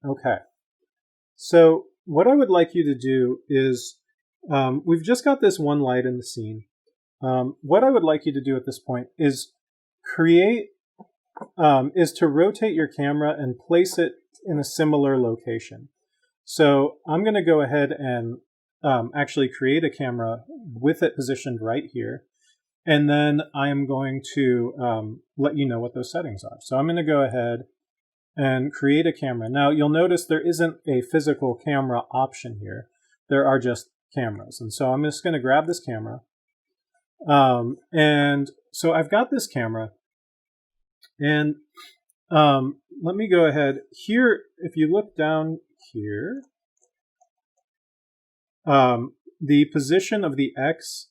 Okay, so what I would like you to do is, we've just got this one light in the scene. What I would like you to do at this point is to rotate your camera and place it in a similar location. So I'm going to go ahead and actually create a camera with it positioned right here. And then I am going to let you know what those settings are. So I'm going to go ahead and create a camera. Now you'll notice there isn't a physical camera option here. There are just cameras. And so I'm just going to grab this camera. And so I've got this camera. And let me go ahead here. If you look down here, the position of the X,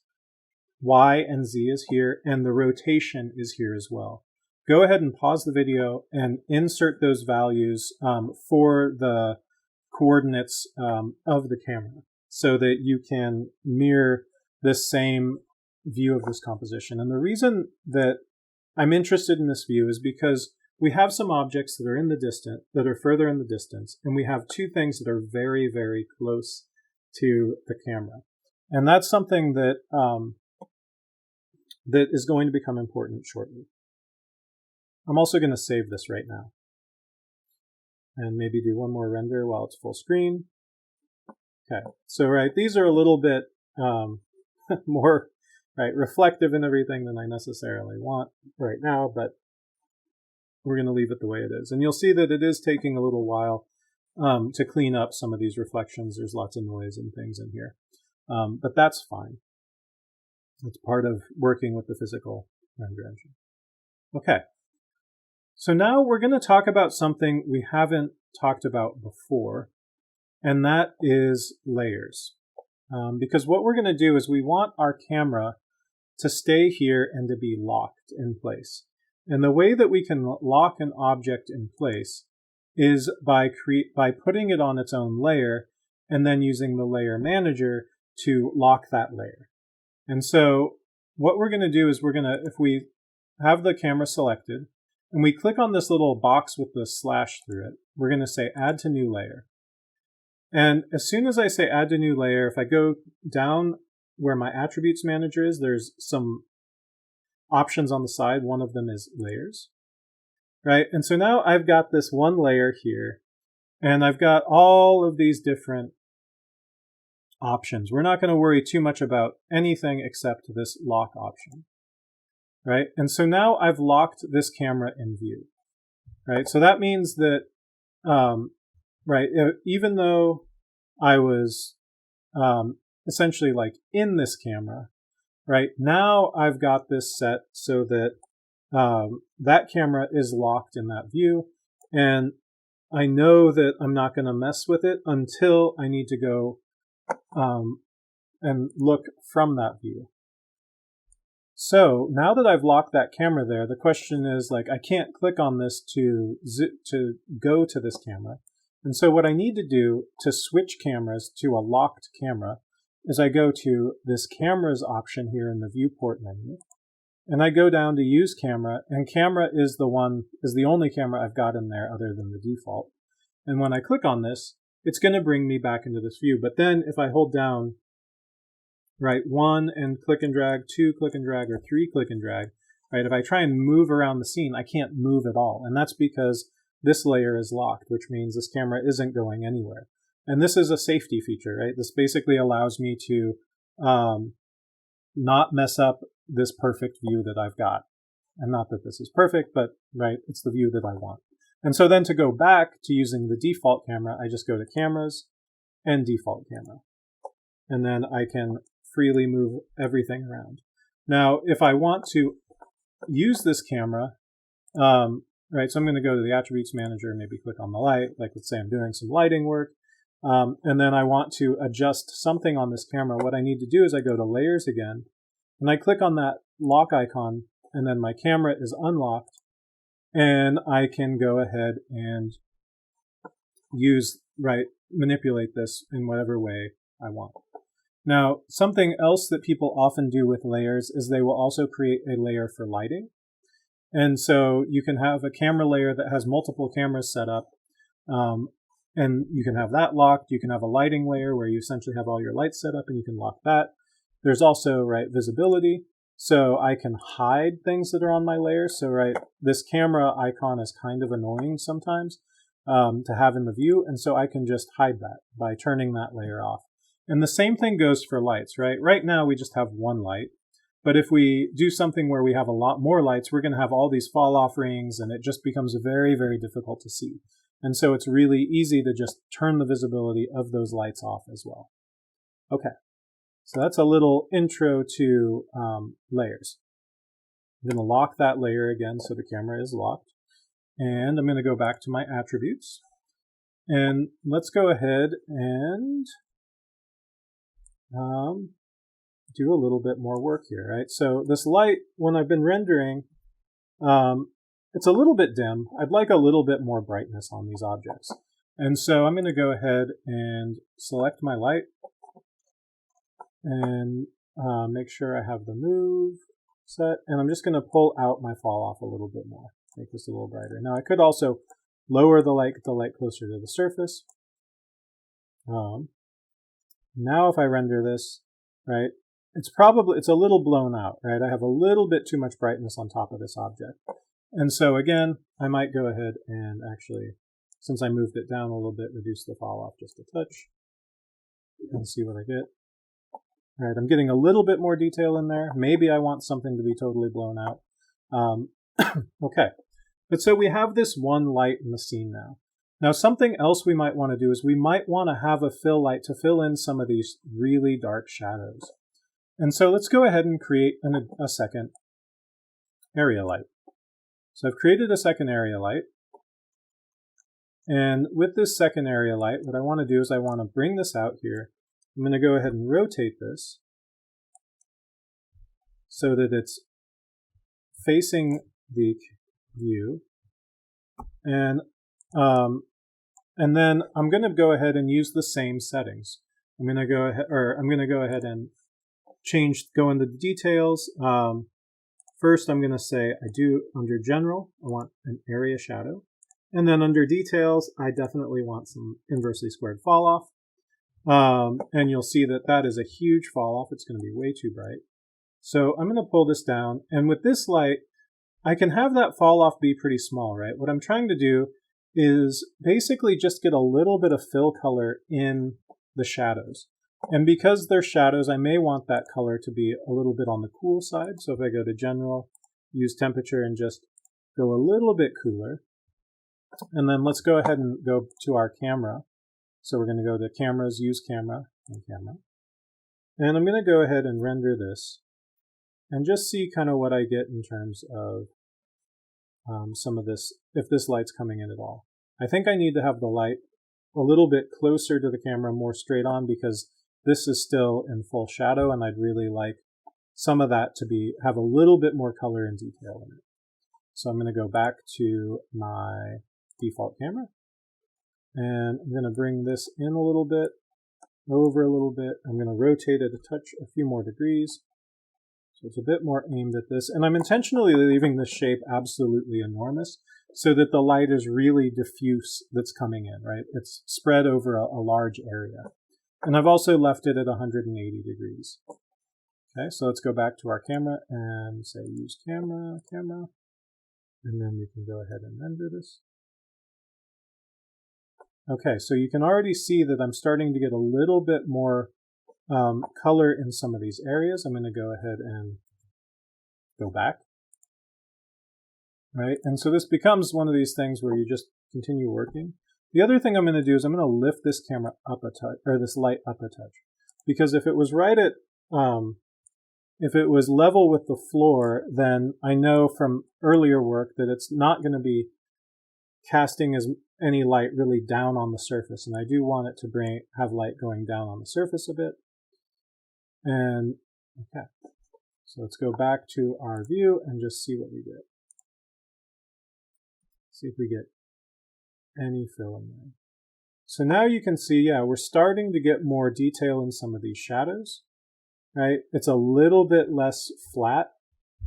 Y, and Z is here, and the rotation is here as well. Go ahead and pause the video and insert those values for the coordinates of the camera so that you can mirror this same view of this composition. And the reason that I'm interested in this view is because we have some objects that are in the distant, that are further in the distance, and we have two things that are very, very close to the camera. And that's something that that is going to become important shortly. I'm also going to save this right now and maybe do one more render while it's full screen. Okay, so these are a little bit more reflective and everything than I necessarily want right now, but we're going to leave it the way it is. And you'll see that it is taking a little while to clean up some of these reflections. There's lots of noise and things in here, but that's fine. It's part of working with the physical render engine. Okay, so now we're going to talk about something we haven't talked about before, and that is layers. Because what we're going to do is we want our camera to stay here and to be locked in place. And the way that we can lock an object in place is by putting it on its own layer and then using the layer manager to lock that layer. And so what we're going to do is if we have the camera selected and we click on this little box with the slash through it, we're going to say add to new layer. And as soon as I say add to new layer, if I go down where my attributes manager is, there's some options on the side. One of them is layers, right? And so now I've got this one layer here, and I've got all of these different options. We're not going to worry too much about anything except this lock option, right? And so now I've locked this camera in view, right? So that means that, even though I was essentially like in this camera, right, now I've got this set so that that camera is locked in that view, and I know that I'm not going to mess with it until I need to go and look from that view. So now that I've locked that camera there, the question is, I can't click on this to go to this camera. And so what I need to do to switch cameras to a locked camera is I go to this cameras option here in the viewport menu, and I go down to use camera, and camera is the only camera I've got in there other than the default. And when I click on this, it's going to bring me back into this view. But then if I hold down 1 and click and drag, 2 click and drag, or 3 click and drag, if I try and move around the scene, I can't move at all. And that's because this layer is locked, which means this camera isn't going anywhere. And this is a safety feature, right? This basically allows me to not mess up this perfect view that I've got. And not that this is perfect, but it's the view that I want. And so then to go back to using the default camera, I just go to cameras and default camera. And then I can freely move everything around. Now, if I want to use this camera, so I'm going to go to the attributes manager, maybe click on the light, let's say I'm doing some lighting work, and then I want to adjust something on this camera. What I need to do is I go to layers again, and I click on that lock icon, and then my camera is unlocked, and I can go ahead and manipulate this in whatever way I want. Now, something else that people often do with layers is they will also create a layer for lighting. And so you can have a camera layer that has multiple cameras set up, And you can have that locked. You can have a lighting layer where you essentially have all your lights set up and you can lock that. There's also, right, visibility. So I can hide things that are on my layer. So, right, this camera icon is kind of annoying sometimes to have in the view. And so I can just hide that by turning that layer off. And the same thing goes for lights, right? Right now we just have one light. But if we do something where we have a lot more lights, we're going to have all these fall off rings and it just becomes very, very difficult to see. And so it's really easy to just turn the visibility of those lights off as well. Okay, so that's a little intro to layers. I'm going to lock that layer again so the camera is locked. And I'm going to go back to my attributes. And let's go ahead and do a little bit more work here, right? So this light, when I've been rendering, it's a little bit dim. I'd like a little bit more brightness on these objects. And so I'm going to go ahead and select my light and make sure I have the move set. And I'm just going to pull out my fall off a little bit more, make this a little brighter. Now I could also lower the light, get the light closer to the surface. Now if I render this, right, it's a little blown out, right? I have a little bit too much brightness on top of this object. And so again, I might go ahead and actually, since I moved it down a little bit, reduce the fall off just a touch and see what I get. All right, I'm getting a little bit more detail in there. Maybe I want something to be totally blown out. Okay, but so we have this one light in the scene now. Now something else we might want to do is we might want to have a fill light to fill in some of these really dark shadows. And so let's go ahead and create a second area light. So I've created a second area light. And with this second area light, what I want to do is I want to bring this out here. I'm going to go ahead and rotate this so that it's facing the view. And then I'm going to go ahead and use the same settings. I'm going to go ahead and go into the details. First, I'm going to say under general, I want an area shadow. And then under details, I definitely want some inversely squared fall off. And you'll see that that is a huge fall off. It's going to be way too bright. So I'm going to pull this down. And with this light, I can have that fall off be pretty small, right? What I'm trying to do is basically just get a little bit of fill color in the shadows. And because they're shadows, I may want that color to be a little bit on the cool side. So if I go to general, use temperature and just go a little bit cooler. And then let's go ahead and go to our camera. So we're going to go to cameras, use camera, and camera. And I'm going to go ahead and render this and just see kind of what I get in terms of some of this, if this light's coming in at all. I think I need to have the light a little bit closer to the camera, more straight on, because this is still in full shadow, and I'd really like some of that to have a little bit more color and detail in it. So I'm going to go back to my default camera, and I'm going to bring this in a little bit, over a little bit. I'm going to rotate it a few more degrees. So it's a bit more aimed at this. And I'm intentionally leaving this shape absolutely enormous so that the light is really diffuse that's coming in, right? It's spread over a large area. And I've also left it at 180 degrees. Okay, so let's go back to our camera and say use camera, camera. And then we can go ahead and render this. Okay, so you can already see that I'm starting to get a little bit more color in some of these areas. I'm going to go ahead and go back. Right, and so this becomes one of these things where you just continue working. The other thing I'm going to do is I'm going to lift this camera up a touch, or this light up a touch, because if it was if it was level with the floor, then I know from earlier work that it's not going to be casting any light really down on the surface, and I do want it to have light going down on the surface a bit. And okay, so let's go back to our view and just see what we get. See if we get any fill in there. So now you can see, yeah, we're starting to get more detail in some of these shadows, right? It's a little bit less flat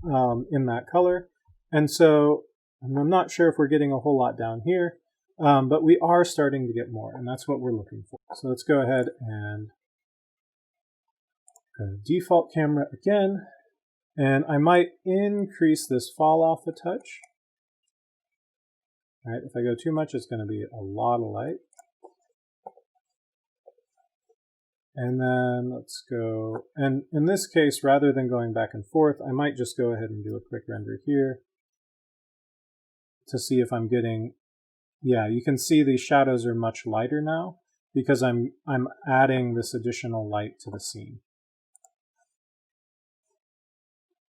in that color. And so I'm not sure if we're getting a whole lot down here. but we are starting to get more, and that's what we're looking for. So let's go ahead and go to default camera again, and I might increase this fall off a touch. All right, if I go too much, it's going to be a lot of light. And then let's go, and in this case, rather than going back and forth, I might just go ahead and do a quick render here to see if I'm getting, yeah, you can see these shadows are much lighter now because I'm adding this additional light to the scene.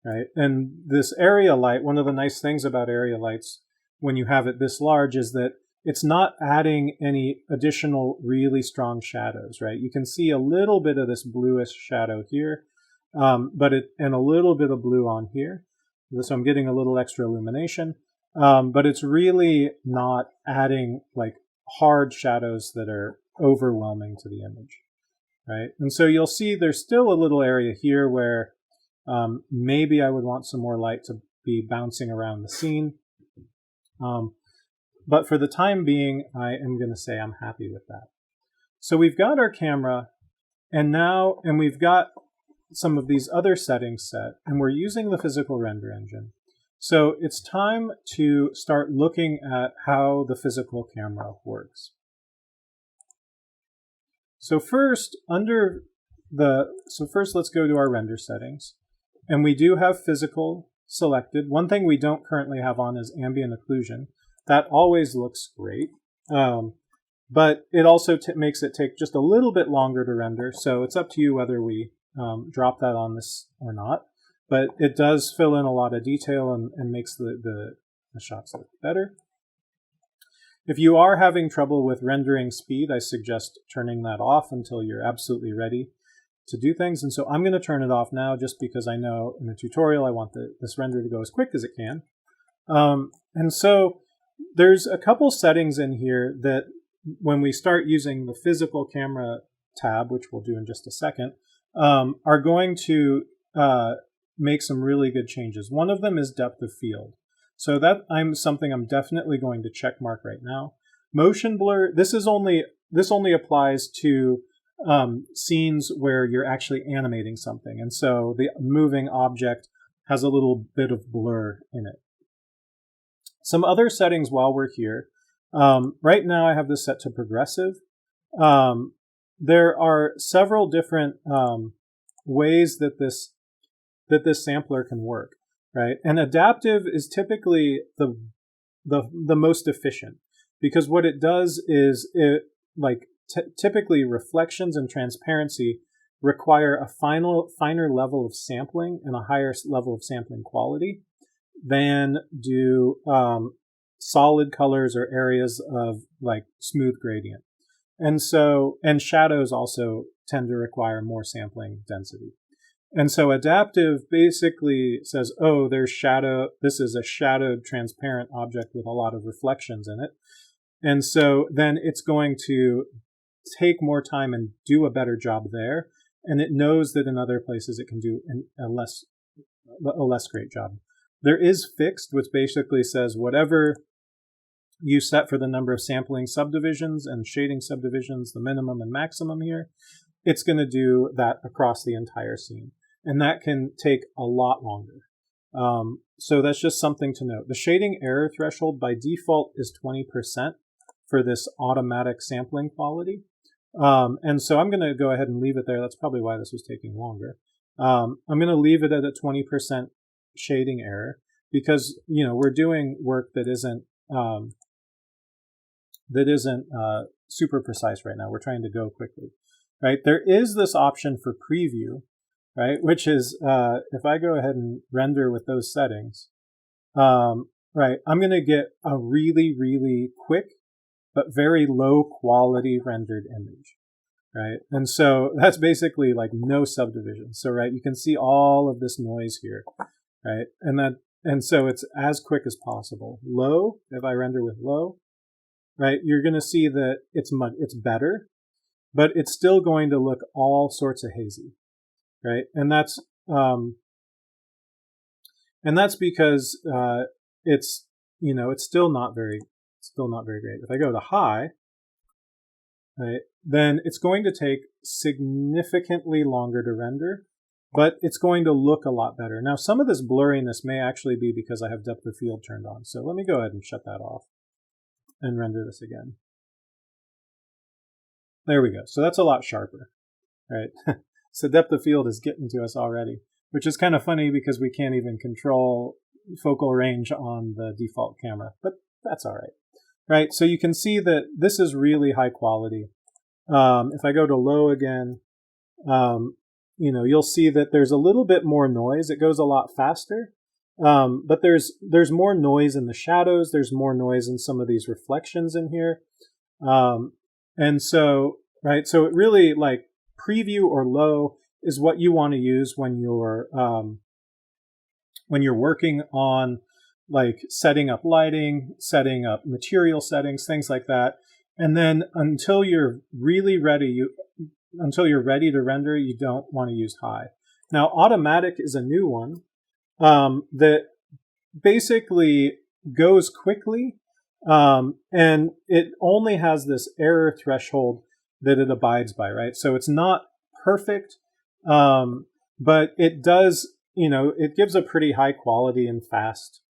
Right, and this area light, one of the nice things about area lights when you have it this large is that it's not adding any additional really strong shadows, right? You can see a little bit of this bluish shadow here, and a little bit of blue on here. So I'm getting a little extra illumination, but it's really not adding like hard shadows that are overwhelming to the image, right? And so you'll see there's still a little area here where maybe I would want some more light to be bouncing around the scene. But for the time being, I am going to say I'm happy with that. So we've got our camera, and we've got some of these other settings set, and we're using the physical render engine. So it's time to start looking at how the physical camera works. So first, let's go to our render settings. And we do have physical selected. One thing we don't currently have on is ambient occlusion. That always looks great, but it also makes it take just a little bit longer to render, so it's up to you whether we drop that on this or not. But it does fill in a lot of detail and makes the shots look better. If you are having trouble with rendering speed, I suggest turning that off until you're absolutely ready to do things. And so I'm going to turn it off now just because I know in the tutorial I want this render to go as quick as it can. And so there's a couple settings in here that when we start using the physical camera tab, which we'll do in just a second, are going to make some really good changes. One of them is depth of field. So that something I'm definitely going to check mark right now. Motion blur, this only applies to scenes where you're actually animating something. And so the moving object has a little bit of blur in it. Some other settings while we're here. Right now I have this set to progressive. There are several different ways that this sampler can work, right? And adaptive is typically the most efficient because what it does is typically reflections and transparency require a finer level of sampling and a higher level of sampling quality than do solid colors or areas of like smooth gradient. And shadows also tend to require more sampling density. And so adaptive basically says, oh, there's shadow. This is a shadowed transparent object with a lot of reflections in it. And so then it's going to take more time and do a better job there. And it knows that in other places it can do a less great job. There is fixed, which basically says whatever you set for the number of sampling subdivisions and shading subdivisions, the minimum and maximum here, it's going to do that across the entire scene. And that can take a lot longer. So that's just something to note. The shading error threshold by default is 20% for this automatic sampling quality. And so I'm going to go ahead and leave it there. That's probably why this was taking longer. I'm going to leave it at a 20% shading error because, we're doing work that isn't super precise right now. We're trying to go quickly, right? There is this option for preview, right? Which is, if I go ahead and render with those settings, right, I'm going to get a really, really quick, but very low quality rendered image, right? And so that's basically like no subdivision. So, right, you can see all of this noise here, right? And so it's as quick as possible. Low, if I render with low, right, you're going to see that it's better, but it's still going to look all sorts of hazy, right? And that's because it's it's still not very still not very great. If I go to high, right, then it's going to take significantly longer to render, but it's going to look a lot better. Now, some of this blurriness may actually be because I have depth of field turned on. So let me go ahead and shut that off and render this again. There we go. So that's a lot sharper, right? So depth of field is getting to us already, which is kind of funny because we can't even control focal range on the default camera, but that's all right. Right, so you can see that this is really high quality. If I go to low again, you'll see that there's a little bit more noise. It goes a lot faster, but there's more noise in the shadows. There's more noise in some of these reflections in here. And so, right, so it really, like, preview or low is what you want to use when you're working on, like, setting up lighting, setting up material settings, things like that. And then until you're really ready, until you're ready to render, you don't want to use high. Now, automatic is a new one that basically goes quickly, and it only has this error threshold that it abides by, right? So it's not perfect, but it does, it gives a pretty high quality and fast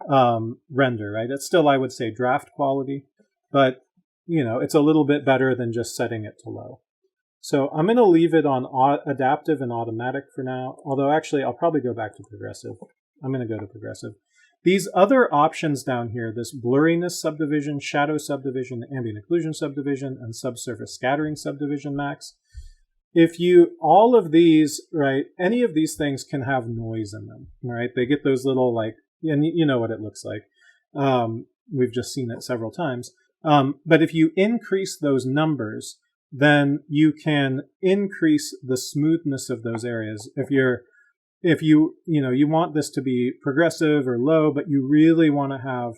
render, right? It's still, I would say, draft quality, but it's a little bit better than just setting it to low. So I'm going to leave it on adaptive and automatic for now, although actually I'll probably go back to progressive. I'm going to go to progressive. These other options down here, this blurriness subdivision, shadow subdivision, ambient occlusion subdivision, and subsurface scattering subdivision max, all of these, right, any of these things can have noise in them, right? They get those little, like, and you know what it looks like. We've just seen it several times. But if you increase those numbers, then you can increase the smoothness of those areas. If you want this to be progressive or low, but you really want to have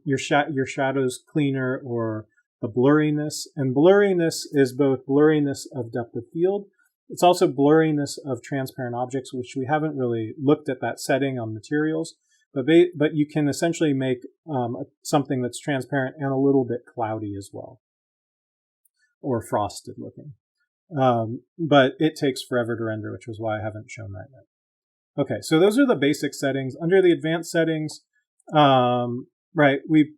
your shadows cleaner, or the blurriness. And blurriness is both blurriness of depth of field. It's also blurriness of transparent objects, which we haven't really looked at that setting on materials. But you can essentially make something that's transparent and a little bit cloudy as well, or frosted looking. But it takes forever to render, which is why I haven't shown that yet. Okay, so those are the basic settings. Under the advanced settings, right, we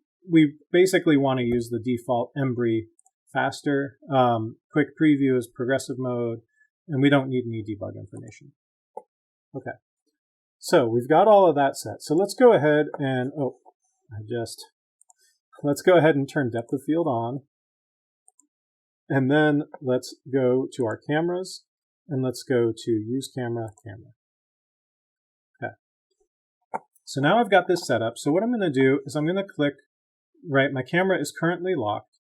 basically want to use the default Embry faster. Quick preview is progressive mode, and we don't need any debug information. Okay, so we've got all of that set. So let's go ahead and, let's go ahead and turn depth of field on. And then let's go to our cameras, and let's go to use camera. Okay. So now I've got this set up. So what I'm going to do is I'm going to click, right, my camera is currently locked.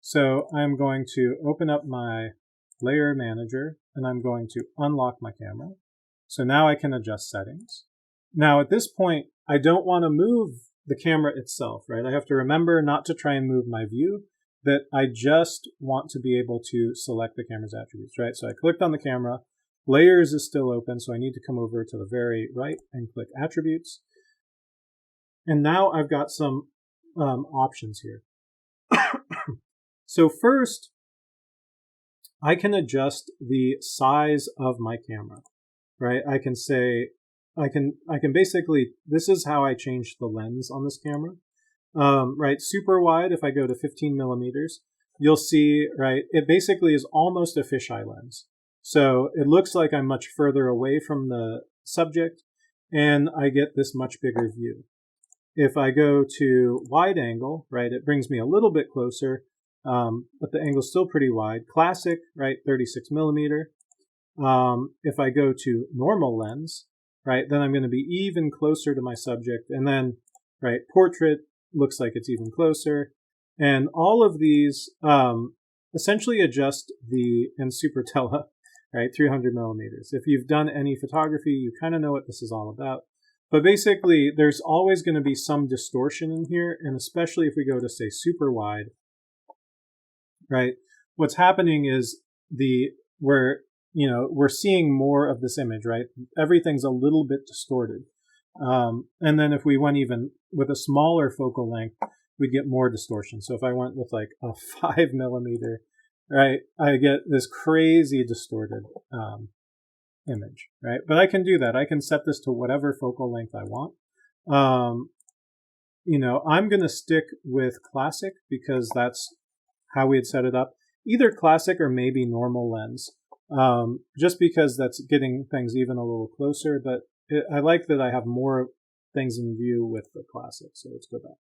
So I'm going to open up my layer manager, and I'm going to unlock my camera. So now I can adjust settings. Now at this point, I don't want to move the camera itself, right? I have to remember not to try and move my view, that I just want to be able to select the camera's attributes, right? So I clicked on the camera, layers is still open, so I need to come over to the very right and click attributes. And now I've got some options here. So first, I can adjust the size of my camera, right? I can say, I can basically, this is how I change the lens on this camera. Right, super wide, if I go to 15 millimeters, you'll see, right, it basically is almost a fisheye lens. So it looks like I'm much further away from the subject, and I get this much bigger view. If I go to wide angle, right, it brings me a little bit closer, but the angle's still pretty wide. Classic, right, 36 millimeter. If I go to normal lens, right, then I'm going to be even closer to my subject, and then, right, portrait, looks like it's even closer. And all of these essentially adjust and super tele, right, 300 millimeters. If you've done any photography, you kind of know what this is all about. But basically, there's always going to be some distortion in here, and especially if we go to, say, super wide, right, what's happening is we're seeing more of this image, right? Everything's a little bit distorted. And then if we went even with a smaller focal length, we'd get more distortion. So if I went with like a 5 millimeter, right, I get this crazy distorted image, right? But I can do that. I can set this to whatever focal length I want. You know, I'm going to stick with classic because that's how we had set it up. Either classic or maybe normal lens, just because that's getting things even a little closer. But I like that I have more things in view with the classic. So let's go back.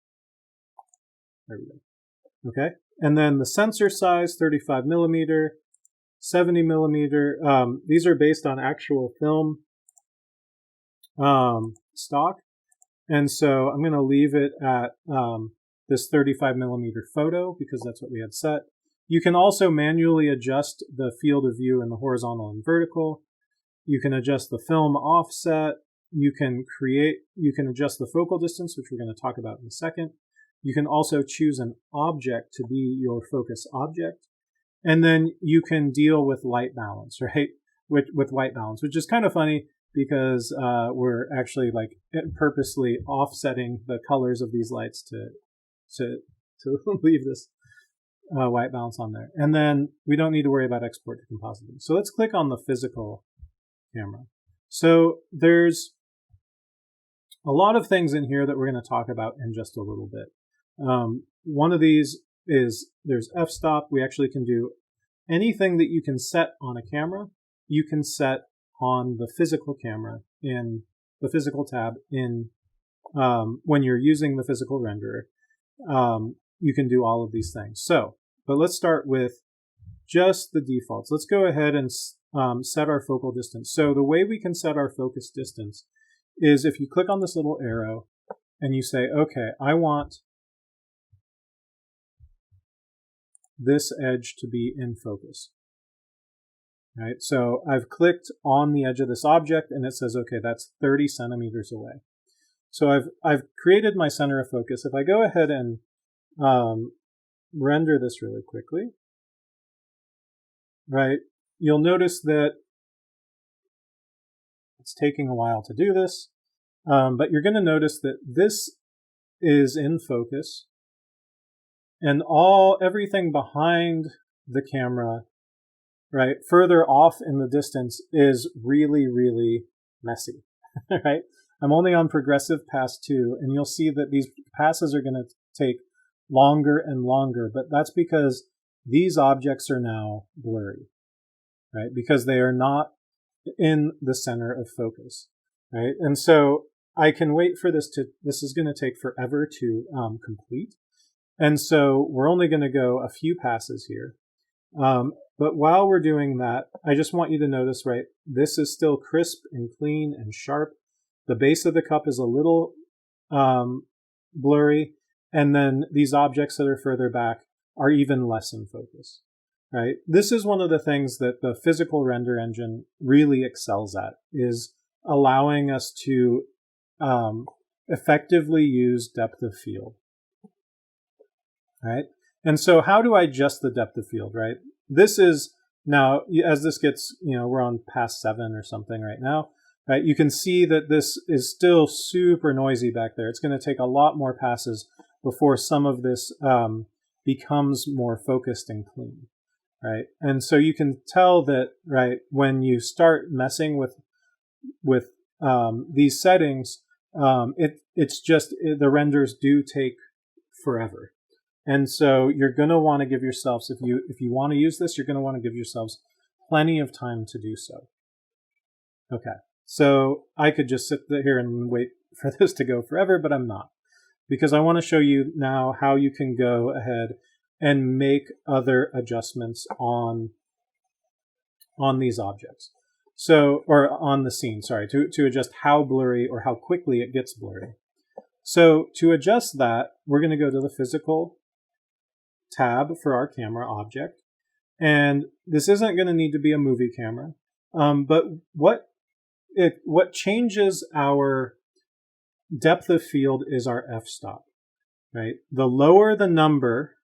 There we go. Okay. And then the sensor size, 35 millimeter, 70 millimeter. These are based on actual film stock. And so I'm going to leave it at this 35 millimeter photo because that's what we had set. You can also manually adjust the field of view in the horizontal and vertical. You can adjust the film offset. You can adjust the focal distance, which we're going to talk about in a second. You can also choose an object to be your focus object. And then you can deal with light balance, right? With light balance, which is kind of funny because we're actually like purposely offsetting the colors of these lights to leave this white balance on there. And then we don't need to worry about export to compositing. So let's click on the physical camera. So there's a lot of things in here that we're going to talk about in just a little bit. One of these is there's f-stop. We actually can do anything that you can set on a camera, you can set on the physical camera in the physical tab in when you're using the physical renderer. You can do all of these things. So, but let's start with just the defaults. Let's go ahead and set our focal distance. So the way we can set our focus distance is if you click on this little arrow and you say, okay, I want this edge to be in focus. Right? So I've clicked on the edge of this object and it says, okay, that's 30 centimeters away. So I've created my center of focus. If I go ahead and render this really quickly, right, you'll notice that it's taking a while to do this, but you're going to notice that this is in focus and everything behind the camera, right, further off in the distance is really, really messy, right? I'm only on progressive pass 2, and you'll see that these passes are going to take longer and longer, but that's because these objects are now blurry, right? Because they are not in the center of focus, right? And so I can wait for this is going to take forever to complete. And so we're only going to go a few passes here. But while we're doing that, I just want you to notice, right, this is still crisp and clean and sharp. The base of the cup is a little blurry. And then these objects that are further back are even less in focus, right? This is one of the things that the physical render engine really excels at, is allowing us to effectively use depth of field, right? And so how do I adjust the depth of field, right? This is now, as this gets, we're on pass 7 or something right now, right? You can see that this is still super noisy back there. It's going to take a lot more passes before some of this becomes more focused and clean, right? And so you can tell that, right, when you start messing with these settings, it's just the renders do take forever. And so you're going to want to give yourselves, if you want to use this, you're going to want to give yourselves plenty of time to do so. Okay, so I could just sit here and wait for this to go forever, but I'm not, because I want to show you now how you can go ahead and make other adjustments on these objects. So, or on the scene, sorry, to adjust how blurry or how quickly it gets blurry. So to adjust that, we're going to go to the physical tab for our camera object. And this isn't going to need to be a movie camera. But what changes our depth of field is our f-stop, right? The lower the number,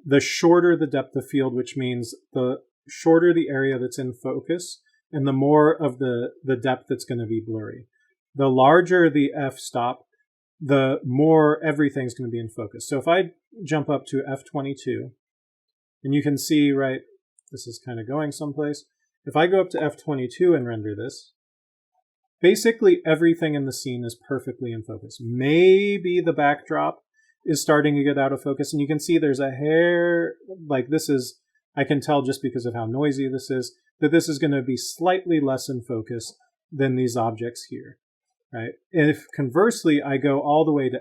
the shorter the depth of field, which means the shorter the area that's in focus and the more of the depth that's going to be blurry. The larger the f-stop, the more everything's going to be in focus. So if I jump up to F22, and you can see, right, this is kind of going someplace. If I go up to F22 and render this, basically everything in the scene is perfectly in focus. Maybe the backdrop is starting to get out of focus, and you can see there's a hair, like this is, I can tell just because of how noisy this is, that this is going to be slightly less in focus than these objects here, right? And if conversely I go all the way to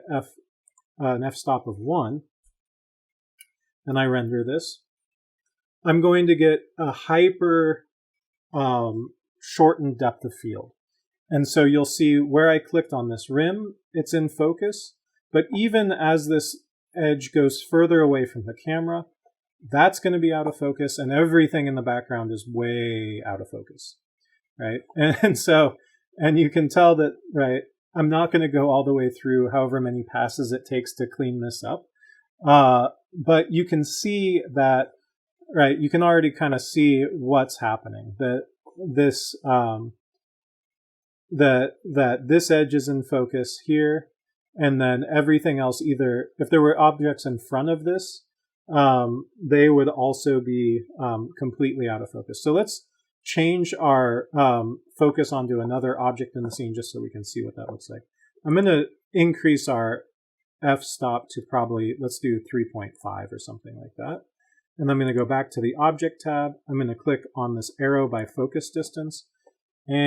an f-stop of 1, and I render this, I'm going to get a hyper shortened depth of field. And so you'll see where I clicked on this rim, it's in focus, but even as this edge goes further away from the camera, that's going to be out of focus, and everything in the background is way out of focus, right? And you can tell that, right, I'm not going to go all the way through however many passes it takes to clean this up. But you can see that, right, you can already kind of see what's happening, that this this edge is in focus here, and then everything else, either if there were objects in front of this, they would also be completely out of focus. So let's change our focus onto another object in the scene just so we can see what that looks like. I'm going to increase our f-stop to probably, let's do 3.5 or something like that. And I'm going to go back to the Object tab. I'm going to click on this arrow by focus distance. And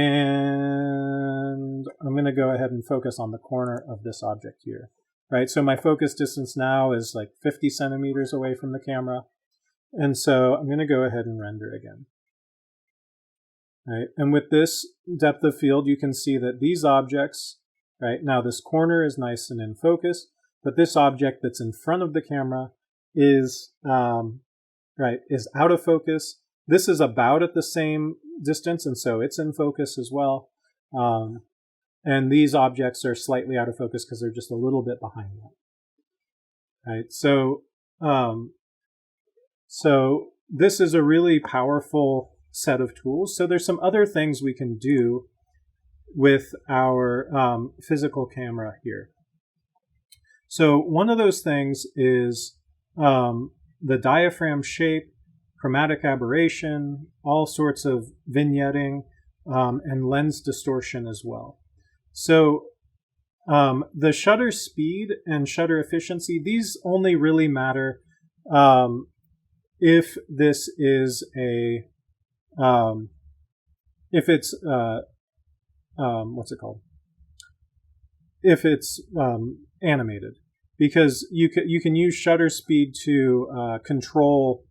I'm going to go ahead and focus on the corner of this object here. Right, so my focus distance now is like 50 centimeters away from the camera. And so I'm going to go ahead and render again. Right, and with this depth of field, you can see that these objects, right, now this corner is nice and in focus, but this object that's in front of the camera is, is out of focus. This is about at the same distance, and so it's in focus as well. And these objects are slightly out of focus because they're just a little bit behind that. Right, so this is a really powerful set of tools. So there's some other things we can do with our physical camera here. So one of those things is the diaphragm shape, chromatic aberration, all sorts of vignetting, and lens distortion as well. So the shutter speed and shutter efficiency, these only really matter if this is a, if it's, what's it called? If it's animated, because you can use shutter speed to control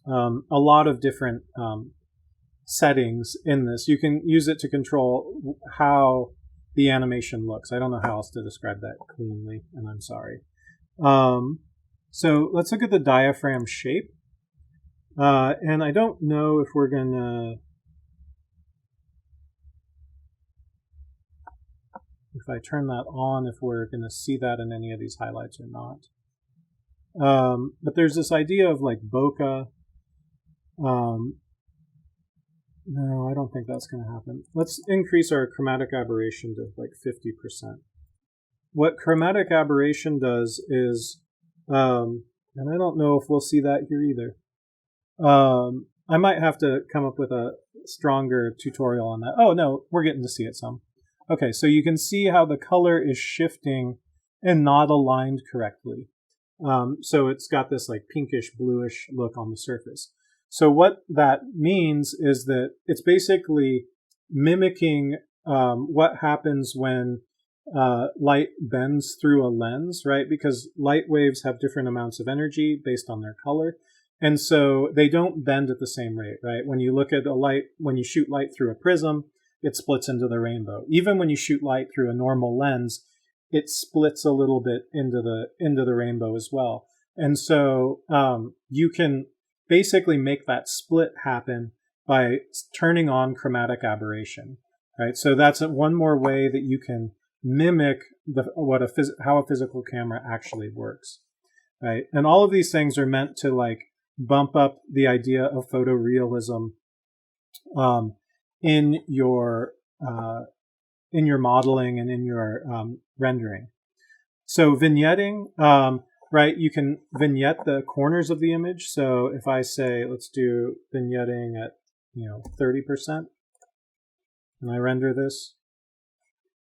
a lot of different settings in this. You can use it to control how the animation looks. I don't know how else to describe that cleanly, and I'm sorry. So let's look at the diaphragm shape. And I don't know if we're going to, if I turn that on, if we're going to see that in any of these highlights or not. But there's this idea of like bokeh. No, I don't think that's going to happen. Let's increase our chromatic aberration to like 50%. What chromatic aberration does is, and I don't know if we'll see that here either. I might have to come up with a stronger tutorial on that. Oh no, we're getting to see it some. Okay, so you can see how the color is shifting and not aligned correctly. So it's got this like pinkish bluish look on the surface. So what that means is that it's basically mimicking what happens when light bends through a lens, right? Because light waves have different amounts of energy based on their color. And so they don't bend at the same rate, right? When you look at a light, when you shoot light through a prism, it splits into the rainbow. Even when you shoot light through a normal lens, it splits a little bit into the rainbow as well. And so you can basically make that split happen by turning on chromatic aberration, right? So that's one more way that you can mimic how a physical camera actually works, right? And all of these things are meant to like bump up the idea of photorealism in your your modeling and in your rendering. So vignetting, right, you can vignette the corners of the image. So if I say, let's do vignetting at 30%, and I render this,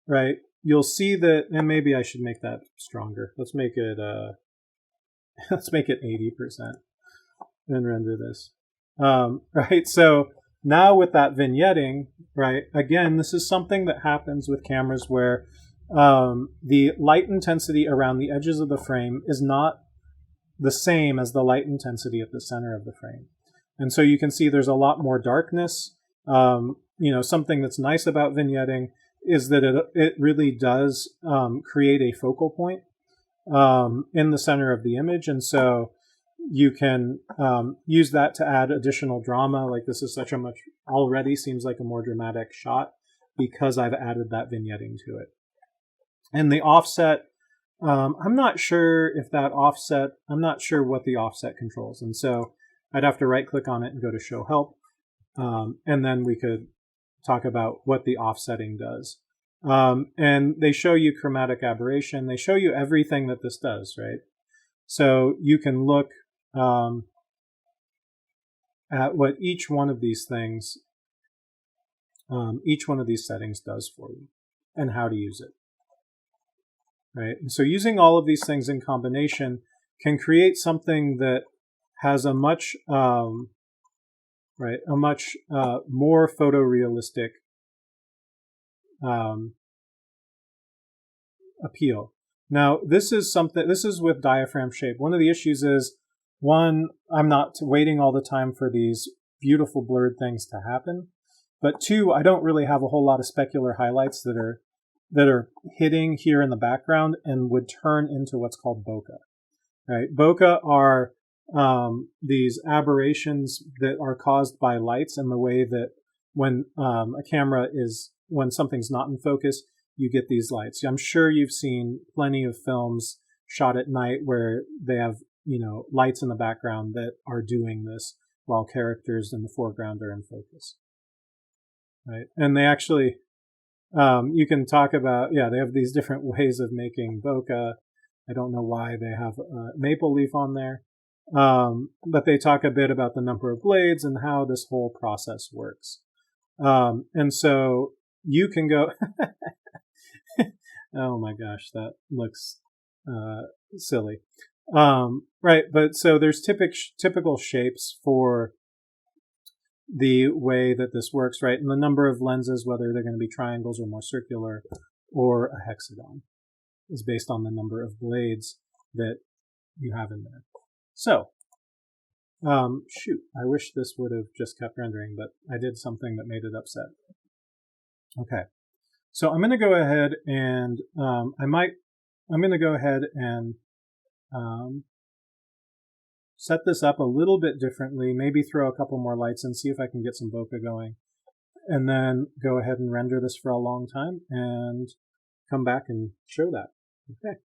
right, you'll see that, and maybe I should make that stronger. Let's make it 80% and render this. Right, so now with that vignetting, right, again, this is something that happens with cameras where the light intensity around the edges of the frame is not the same as the light intensity at the center of the frame. And so you can see there's a lot more darkness. Something that's nice about vignetting is that it really does create a focal point in the center of the image. And so you can use that to add additional drama. Like this is already seems like a more dramatic shot because I've added that vignetting to it. And the offset, I'm not sure what the offset controls. And so I'd have to right click on it and go to show help. And then we could talk about what the offsetting does. And they show you chromatic aberration. They show you everything that this does, right? So you can look at what each one of these things, each one of these settings does for you and how to use it. Right? And so using all of these things in combination can create something that has a much more photorealistic appeal. Now, this is with diaphragm shape. One of the issues is, one, I'm not waiting all the time for these beautiful blurred things to happen. But two, I don't really have a whole lot of specular highlights that are hitting here in the background and would turn into what's called bokeh. Right? Bokeh are these aberrations that are caused by lights and the way that when when something's not in focus, you get these lights. I'm sure you've seen plenty of films shot at night where they have, lights in the background that are doing this while characters in the foreground are in focus. Right? And they actually, you can talk about, they have these different ways of making bokeh. I don't know why they have a maple leaf on there. But they talk a bit about the number of blades and how this whole process works. And so you can go, oh my gosh, that looks silly. Right, but so there's typical shapes for the way that this works, right? And the number of lenses, whether they're going to be triangles or more circular or a hexagon, is based on the number of blades that you have in there. So, shoot, I wish this would have just kept rendering, but I did something that made it upset. Okay, so I'm going to go ahead and set this up a little bit differently, maybe throw a couple more lights and see if I can get some bokeh going, and then go ahead and render this for a long time and come back and show that. Okay.